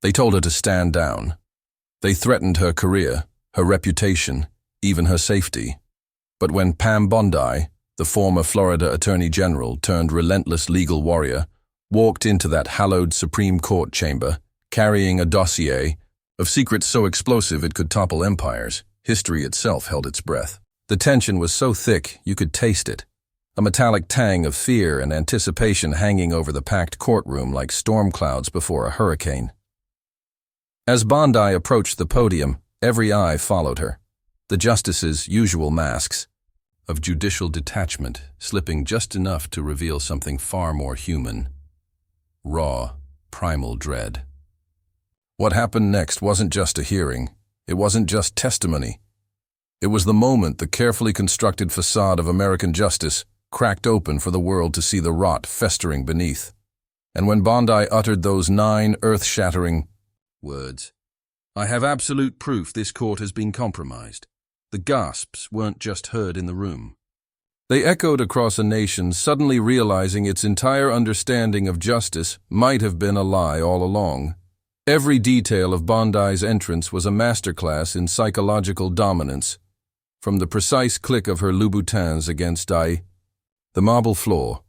They told her to stand down. They threatened her career, her reputation, even her safety. But when Pam Bondi, the former Florida Attorney General turned relentless legal warrior, walked into that hallowed Supreme Court chamber, carrying a dossier of secrets so explosive it could topple empires, history itself held its breath. The tension was so thick you could taste it, a metallic tang of fear and anticipation hanging over the packed courtroom like storm clouds before a hurricane. As Bondi approached the podium, every eye followed her, the justices' usual masks of judicial detachment slipping just enough to reveal something far more human. Raw, primal dread. What happened next wasn't just a hearing. It wasn't just testimony. It was the moment the carefully constructed facade of American justice cracked open for the world to see the rot festering beneath. And when Bondi uttered those 9 earth-shattering words, "I have absolute proof this court has been compromised," the gasps weren't just heard in the room. They echoed across a nation suddenly realizing its entire understanding of justice might have been a lie all along. Every detail of Bondi's entrance was a masterclass in psychological dominance, from the precise click of her Louboutins against the marble floor,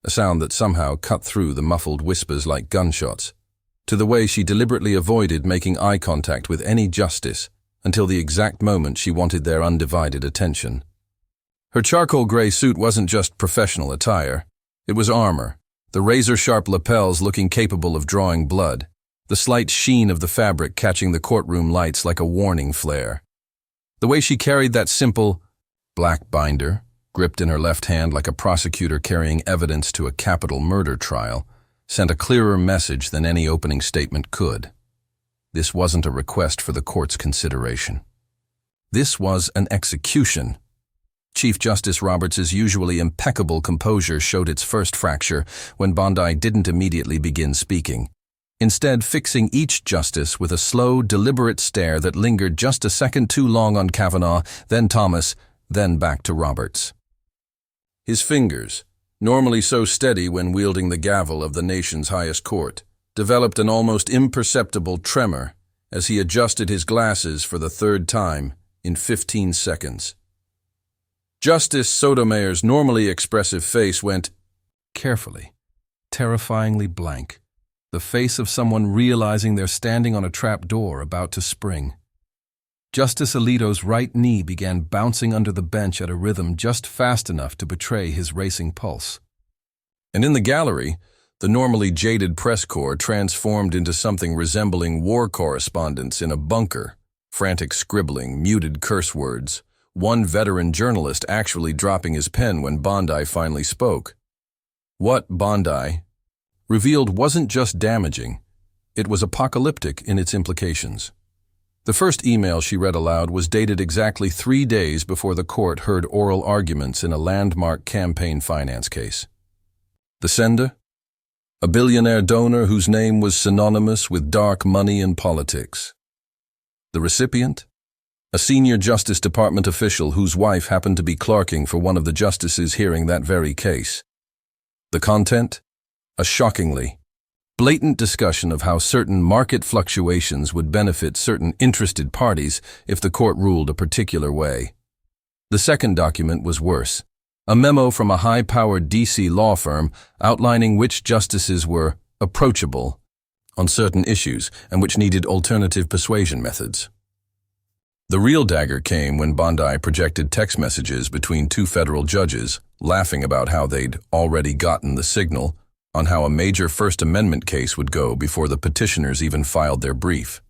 a sound that somehow cut through the muffled whispers like gunshots, to the way she deliberately avoided making eye contact with any justice until the exact moment she wanted their undivided attention. Her charcoal gray suit wasn't just professional attire. It was armor, the razor-sharp lapels looking capable of drawing blood, the slight sheen of the fabric catching the courtroom lights like a warning flare. The way she carried that simple black binder, gripped in her left hand like a prosecutor carrying evidence to a capital murder trial, sent a clearer message than any opening statement could. This wasn't a request for the court's consideration. This was an execution. Chief Justice Roberts' usually impeccable composure showed its first fracture when Bondi didn't immediately begin speaking, instead fixing each justice with a slow, deliberate stare that lingered just a second too long on Kavanaugh, then Thomas, then back to Roberts. His fingers, normally so steady when wielding the gavel of the nation's highest court, developed an almost imperceptible tremor as he adjusted his glasses for the 3rd time in 15 seconds. Justice Sotomayor's normally expressive face went carefully, terrifyingly blank, the face of someone realizing they're standing on a trap door about to spring. Justice Alito's right knee began bouncing under the bench at a rhythm just fast enough to betray his racing pulse. And in the gallery, the normally jaded press corps transformed into something resembling war correspondents in a bunker, frantic scribbling, muted curse words, one veteran journalist actually dropping his pen when Bondi finally spoke. What Bondi revealed wasn't just damaging, it was apocalyptic in its implications. The first email she read aloud was dated exactly 3 days before the court heard oral arguments in a landmark campaign finance case. The sender? A billionaire donor whose name was synonymous with dark money and politics. The recipient? A senior Justice Department official whose wife happened to be clerking for one of the justices hearing that very case. The content? A shockingly blatant discussion of how certain market fluctuations would benefit certain interested parties if the court ruled a particular way. The second document was worse, a memo from a high-powered D.C. law firm outlining which justices were approachable on certain issues and which needed alternative persuasion methods. The real dagger came when Bondi projected text messages between 2 federal judges, laughing about how they'd already gotten the signal on how a major First Amendment case would go before the petitioners even filed their brief.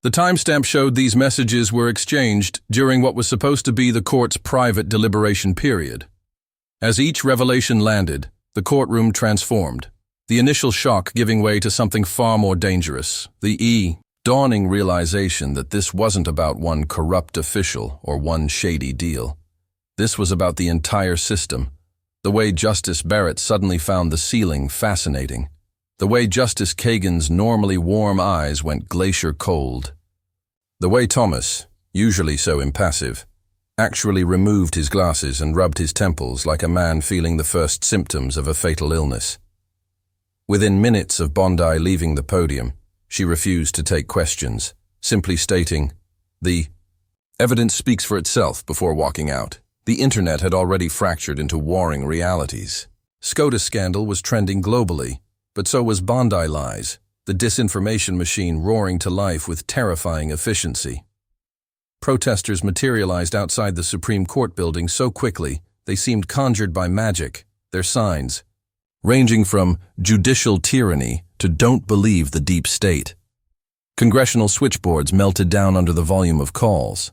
The timestamp showed these messages were exchanged during what was supposed to be the court's private deliberation period. As each revelation landed, the courtroom transformed, the initial shock giving way to something far more dangerous, the dawning realization that this wasn't about one corrupt official or one shady deal. This was about the entire system. The way Justice Barrett suddenly found the ceiling fascinating. The way Justice Kagan's normally warm eyes went glacier cold. The way Thomas, usually so impassive, actually removed his glasses and rubbed his temples like a man feeling the first symptoms of a fatal illness. Within minutes of Bondi leaving the podium, She refused to take questions, simply stating, "The evidence speaks for itself," before walking out. The internet had already fractured into warring realities. SCOTUS scandal was trending globally, but so was Bondi lies, the disinformation machine roaring to life with terrifying efficiency. Protesters materialized outside the Supreme Court building so quickly they seemed conjured by magic, their signs ranging from judicial tyranny to "don't believe the deep state." Congressional switchboards melted down under the volume of calls.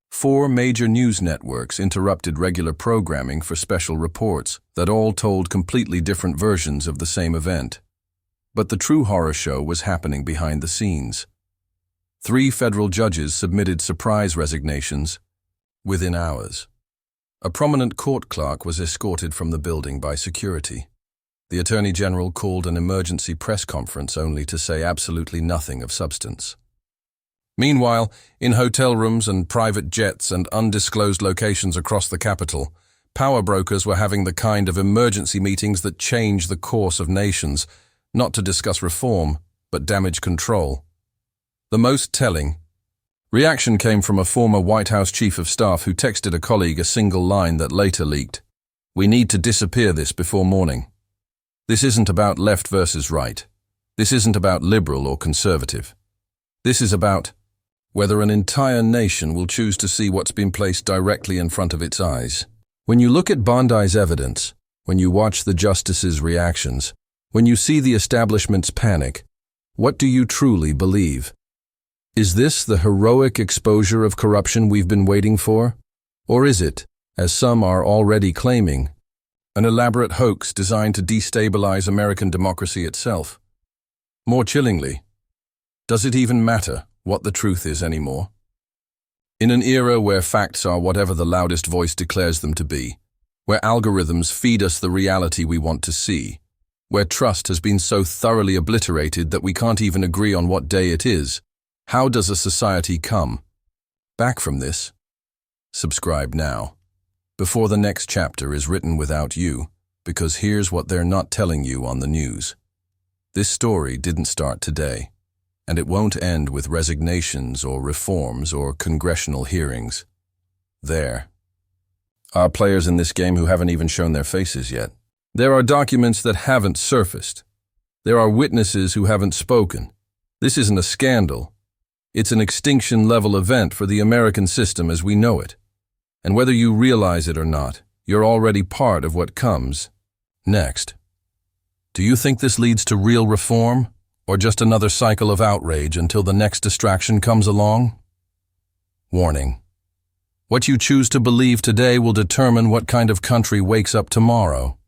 4 major news networks interrupted regular programming for special reports that all told completely different versions of the same event. But the true horror show was happening behind the scenes. 3 federal judges submitted surprise resignations within hours. A prominent court clerk was escorted from the building by security. The Attorney General called an emergency press conference only to say absolutely nothing of substance. Meanwhile, in hotel rooms and private jets and undisclosed locations across the Capitol, power brokers were having the kind of emergency meetings that change the course of nations, not to discuss reform, but damage control. The most telling reaction came from a former White House chief of staff who texted a colleague a single line that later leaked, "We need to disappear this before morning." This isn't about left versus right. This isn't about liberal or conservative. This is about whether an entire nation will choose to see what's been placed directly in front of its eyes. When you look at Bondi's evidence, when you watch the justices' reactions, when you see the establishment's panic, what do you truly believe? Is this the heroic exposure of corruption we've been waiting for? Or is it, as some are already claiming, an elaborate hoax designed to destabilize American democracy itself? More chillingly, does it even matter what the truth is anymore? In an era where facts are whatever the loudest voice declares them to be, where algorithms feed us the reality we want to see, where trust has been so thoroughly obliterated that we can't even agree on what day it is, how does a society come back from this? Subscribe now, before the next chapter is written without you, because here's what they're not telling you on the news. This story didn't start today, and it won't end with resignations or reforms or congressional hearings. There are players in this game who haven't even shown their faces yet. There are documents that haven't surfaced. There are witnesses who haven't spoken. This isn't a scandal. It's an extinction-level event for the American system as we know it. And whether you realize it or not, you're already part of what comes next. Do you think this leads to real reform, or just another cycle of outrage until the next distraction comes along? Warning: what you choose to believe today will determine what kind of country wakes up tomorrow.